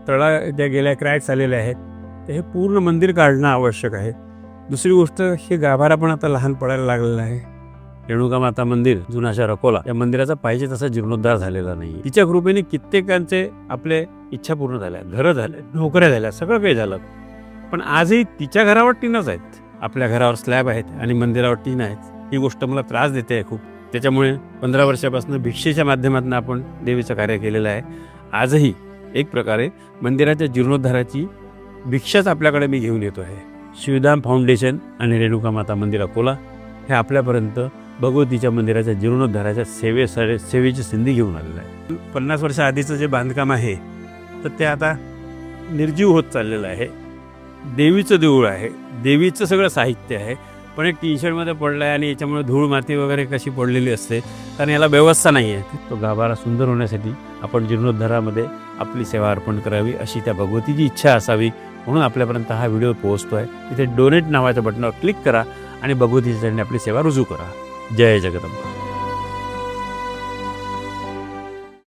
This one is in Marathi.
तळा ज्या गेल्या क्रॅक्स आलेल्या आहेत, तर हे पूर्ण मंदिर काढणं आवश्यक आहे. दुसरी गोष्ट, हे गाभारा पण आता लहान पडायला लागलेला आहे. रेणुका माता मंदिर जुना शहर अकोला या मंदिराचा पाहिजे तसा जीर्णोद्धार झालेला नाही. तिच्या कृपेने कित्येकांचे आपले इच्छा पूर्ण झाल्या, घरं झाले, नोकऱ्या झाल्या, सगळं काही झालं. पण आजही तिच्या घरावर टीनच आहेत, आपल्या घरावर स्लॅब आहेत आणि मंदिरावर टीन आहेत. ही गोष्ट मला त्रास देते आहे खूप. त्याच्यामुळे 15 वर्षापासून भिक्षेच्या माध्यमातून आपण देवीचं कार्य केलेलं आहे. आजही एक प्रकारे मंदिराच्या जीर्णोद्धाराची भिक्षाच आपल्याकडे मी घेऊन येतो आहे. शिवधाम फाउंडेशन आणि रेणुका माता मंदिर अकोला हे आपल्यापर्यंत भगवतीच्या मंदिराच्या जीर्णोद्धाराच्या सेवेची संधी घेऊन आलेलं आहे. 50 वर्ष आधीचं जे बांधकाम आहे तर ते आता निर्जीव होत चाललेलं आहे. देवीचं देऊळ आहे, देवीचं सगळं साहित्य आहे, पण एक टी-शर्टमध्ये पडलं आहे आणि याच्यामुळे धूळ माती वगैरे कशी पडलेली असते, कारण याला व्यवस्था नाही आहे. तो गाभारा सुंदर होण्यासाठी आपण जीर्णोद्धारामध्ये आपली सेवा अर्पण करावी अशी त्या भगवतीची इच्छा असावी, म्हणून आपल्यापर्यंत हा व्हिडिओ पोहोचतो आहे. तिथे डोनेट नावाच्या बटनावर क्लिक करा आणि भगवतीच्या चरणी आपली सेवा रुजू करा. जय जगदंबा.